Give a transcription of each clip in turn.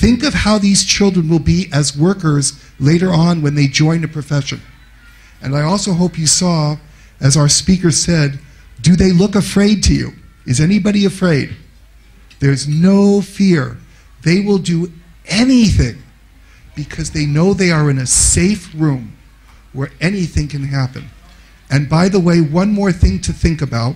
Think of how these children will be as workers later on when they join a profession. And I also hope you saw, as our speaker said, do they look afraid to you? Is anybody afraid? There's no fear. They will do anything because they know they are in a safe room where anything can happen. And by the way, one more thing to think about.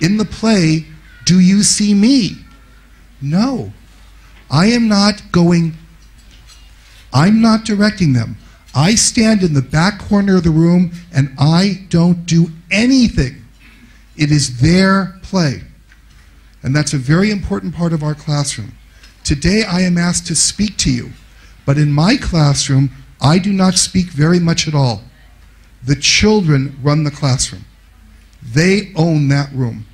In the play, do you see me? No. I'm not directing them. I stand in the back corner of the room and I don't do anything. It is their play. And that's a very important part of our classroom. Today I am asked to speak to you, but in my classroom, I do not speak very much at all. The children run the classroom. They own that room.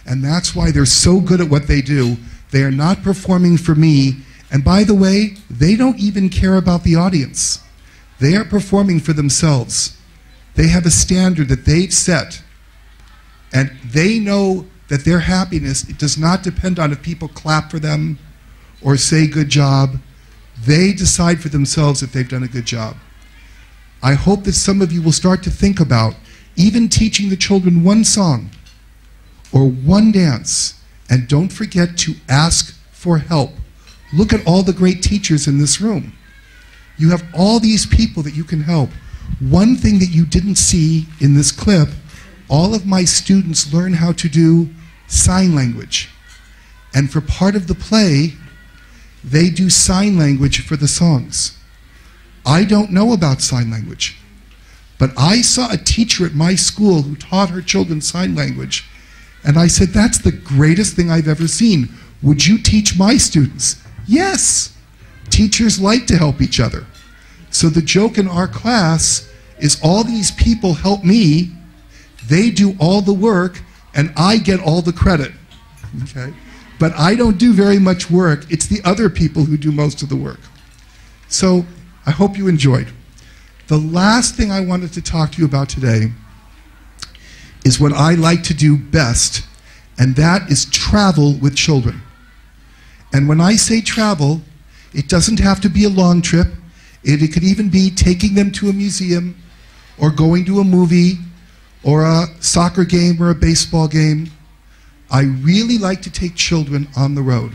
And that's why they're so good at what they do. They are not performing for me. And by the way, they don't even care about the audience. They are performing for themselves. They have a standard that they've set. And they know that their happiness, it does not depend on if people clap for them or say good job. They decide for themselves if they've done a good job. I hope that some of you will start to think about even teaching the children one song or one dance. And don't forget to ask for help. Look at all the great teachers in this room. You have all these people that you can help. One thing that you didn't see in this clip, all of my students learn how to do sign language. And for part of the play, they do sign language for the songs. I don't know about sign language, but I saw a teacher at my school who taught her children sign language, and I said, that's the greatest thing I've ever seen. Would you teach my students? Yes. Teachers like to help each other. So the joke in our class is all these people help me, they do all the work, and I get all the credit. Okay? But I don't do very much work. It's the other people who do most of the work. So I hope you enjoyed. The last thing I wanted to talk to you about today is what I like to do best, and that is travel with children. And when I say travel, it doesn't have to be a long trip. It could even be taking them to a museum or going to a movie or a soccer game or a baseball game. I really like to take children on the road.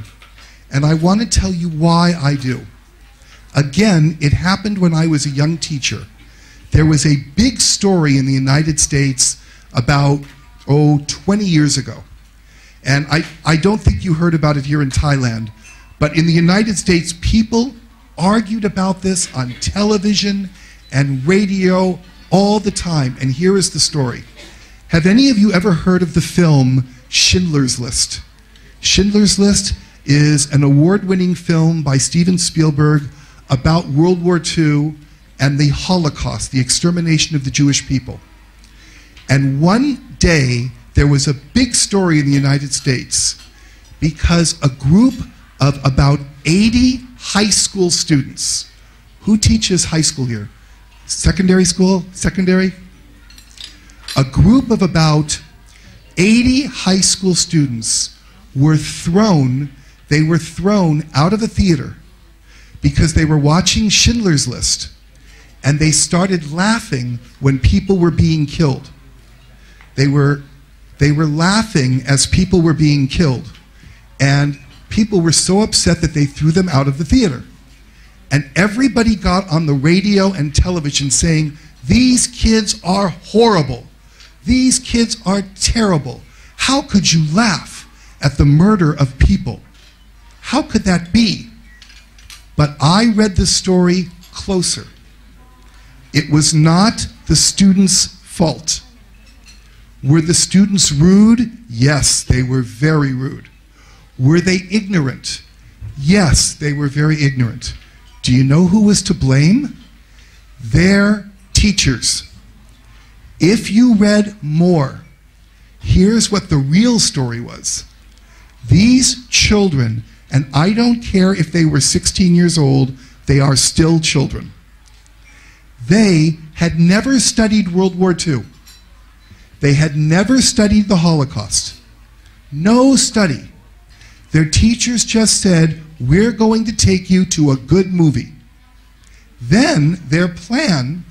And I want to tell you why I do. Again, it happened when I was a young teacher. There was a big story in the United States about, 20 years ago. And I don't think you heard about it here in Thailand, but in the United States, people argued about this on television and radio all the time. And here is the story. Have any of you ever heard of the film Schindler's List? Schindler's List is an award-winning film by Steven Spielberg about World War II and the Holocaust, the extermination of the Jewish people. And one day, there was a big story in the United States because a group of about 80 high school students. Who teaches high school here? Secondary school? Secondary? A group of about 80 high school students were thrown out of a theater because they were watching Schindler's List, and they started laughing when people were being killed. They were laughing as people were being killed, and people were so upset that they threw them out of the theater. And everybody got on the radio and television saying, these kids are horrible. These kids are terrible. How could you laugh at the murder of people? How could that be? But I read the story closer. It was not the students' fault. Were the students rude? Yes, they were very rude. Were they ignorant? Yes, they were very ignorant. Do you know who was to blame? Their teachers. If you read more, here's what the real story was. These children, and I don't care if they were 16 years old, they are still children. They had never studied World War II. They had never studied the Holocaust. No study. Their teachers just said, we're going to take you to a good movie. Then their plan,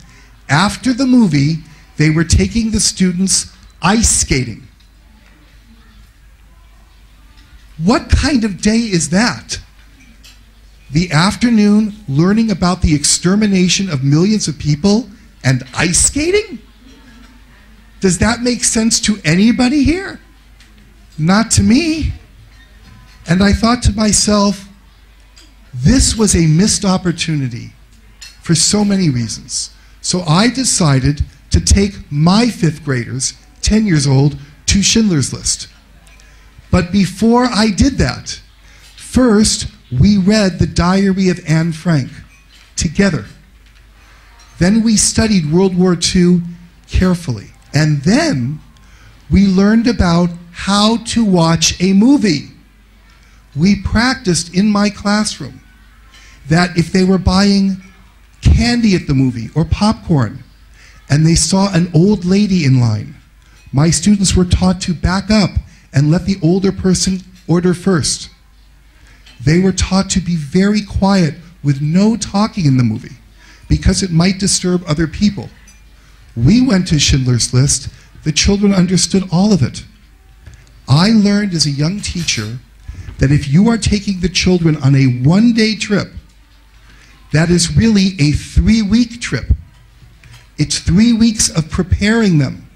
after the movie, they were taking the students ice skating. What kind of day is that? The afternoon learning about the extermination of millions of people and ice skating? Does that make sense to anybody here? Not to me. And I thought to myself, this was a missed opportunity for so many reasons. So I decided to take my fifth graders, 10 years old, to Schindler's List. But before I did that, first we read the Diary of Anne Frank together. Then we studied World War II carefully. And then we learned about how to watch a movie. We practiced in my classroom that if they were buying candy at the movie or popcorn and they saw an old lady in line, my students were taught to back up and let the older person order first. They were taught to be very quiet with no talking in the movie because it might disturb other people. We went to Schindler's List. The children understood all of it. I learned as a young teacher that if you are taking the children on a one-day trip, that is really a 3-week trip. It's 3 weeks of preparing them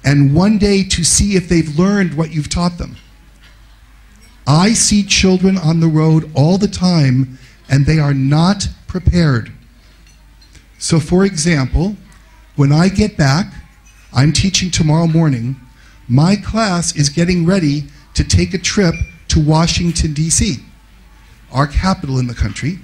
and 1 day to see if they've learned what you've taught them. I see children on the road all the time and they are not prepared. So for example, when I get back, I'm teaching tomorrow morning, my class is getting ready to take a trip to Washington, D.C., our capital in the country.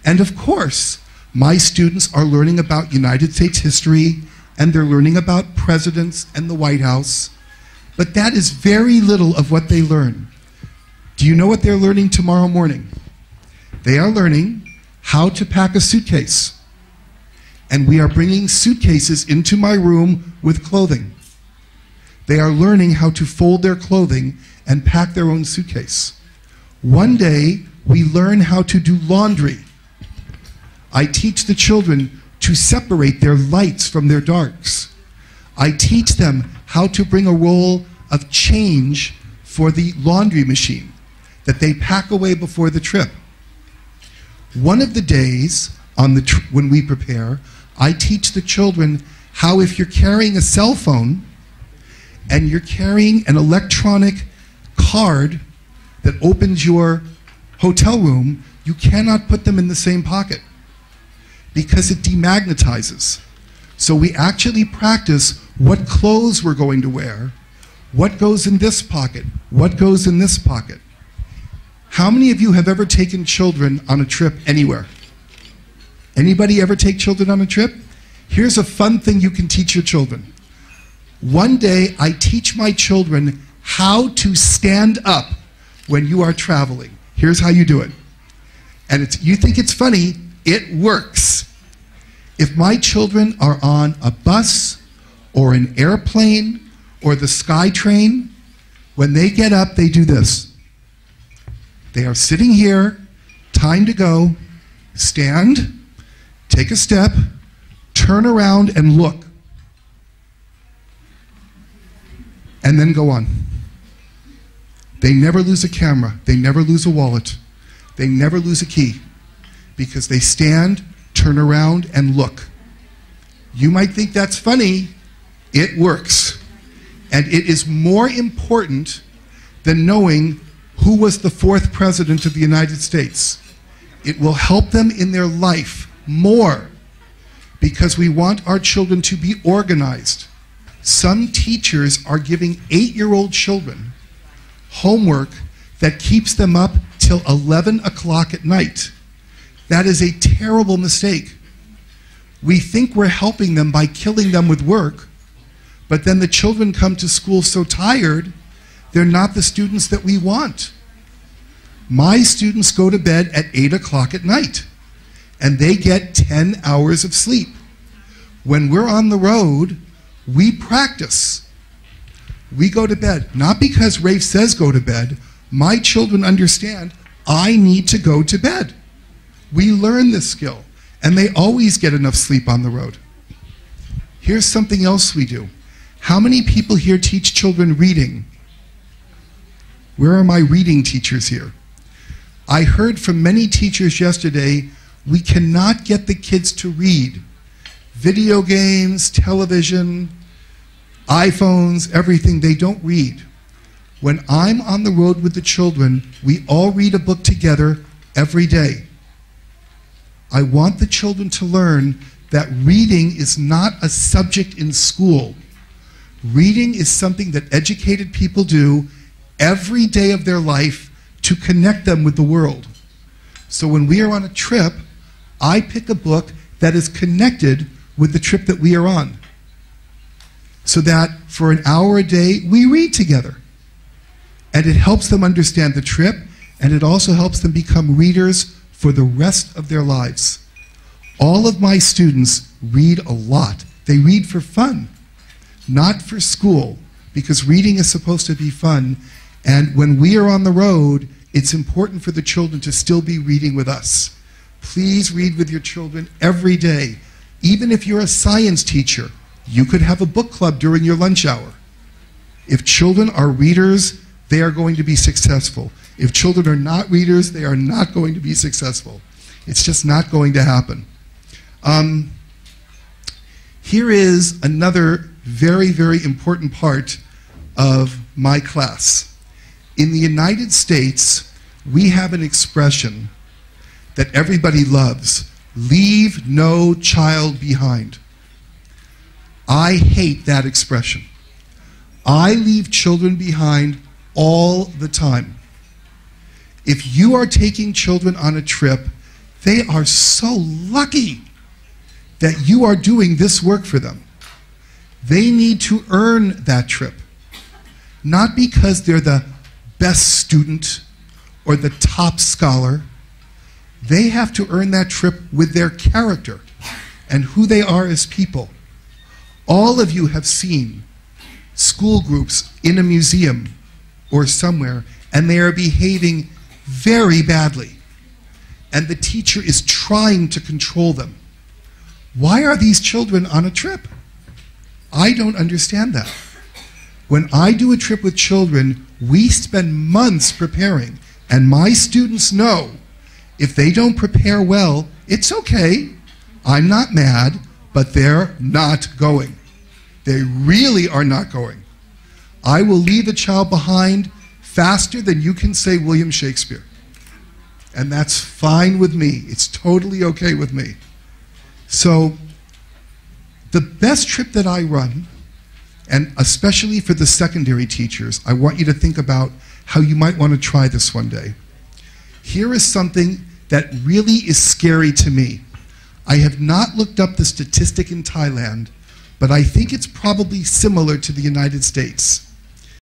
And of course, my students are learning about United States history and they're learning about presidents and the White House. But that is very little of what they learn. Do you know what they're learning tomorrow morning? They are learning how to pack a suitcase. And we are bringing suitcases into my room with clothing. They are learning how to fold their clothing and pack their own suitcase. One day, we learn how to do laundry. I teach the children to separate their lights from their darks. I teach them how to bring a roll of change for the laundry machine that they pack away before the trip. One of the days when we prepare, I teach the children how if you're carrying a cell phone and you're carrying an electronic card that opens your hotel room, you cannot put them in the same pocket because it demagnetizes. So we actually practice what clothes we're going to wear, what goes in this pocket, what goes in this pocket. How many of you have ever taken children on a trip anywhere? Anybody ever take children on a trip? Here's a fun thing you can teach your children. One day, I teach my children how to stand up when you are traveling. Here's how you do it. And you think it's funny, it works. If my children are on a bus or an airplane or the SkyTrain, when they get up, they do this. They are sitting here, time to go, stand, take a step, turn around and look, and then go on. They never lose a camera. They never lose a wallet. They never lose a key because they stand, turn around, and look. You might think that's funny. It works. And it is more important than knowing who was the 4th president of the United States. It will help them in their life more because we want our children to be organized. Some teachers are giving 8-year-old children homework that keeps them up till 11 o'clock at night. That is a terrible mistake. We think we're helping them by killing them with work, but then the children come to school so tired, they're not the students that we want. My students go to bed at 8 o'clock at night, and they get 10 hours of sleep. When we're on the road, we practice. We go to bed, not because Rafe says go to bed. My children understand I need to go to bed. We learn this skill, and they always get enough sleep on the road. Here's something else we do. How many people here teach children reading? Where are my reading teachers here? I heard from many teachers yesterday, we cannot get the kids to read. Video games, television, iPhones, everything, they don't read. When I'm on the road with the children, we all read a book together every day. I want the children to learn that reading is not a subject in school. Reading is something that educated people do every day of their life to connect them with the world. So when we are on a trip, I pick a book that is connected with the trip that we are on. So that for an hour a day, we read together. And it helps them understand the trip, and it also helps them become readers for the rest of their lives. All of my students read a lot. They read for fun, not for school, because reading is supposed to be fun. And when we are on the road, it's important for the children to still be reading with us. Please read with your children every day. Even if you're a science teacher, you could have a book club during your lunch hour. If children are readers, they are going to be successful. If children are not readers, they are not going to be successful. It's just not going to happen. Here is another very, very important part of my class. In the United States, we have an expression that everybody loves: leave no child behind. I hate that expression. I leave children behind all the time. If you are taking children on a trip, they are so lucky that you are doing this work for them. They need to earn that trip, not because they're the best student or the top scholar. They have to earn that trip with their character and who they are as people. All of you have seen school groups in a museum or somewhere, and they are behaving very badly, and the teacher is trying to control them. Why are these children on a trip? I don't understand that. When I do a trip with children, we spend months preparing, and my students know if they don't prepare well, it's okay. I'm not mad, but they're not going. They really are not going. I will leave a child behind faster than you can say William Shakespeare. And that's fine with me. It's totally okay with me. So the best trip that I run, and especially for the secondary teachers, I want you to think about how you might want to try this one day. Here is something that really is scary to me. I have not looked up the statistic in Thailand, but I think it's probably similar to the United States.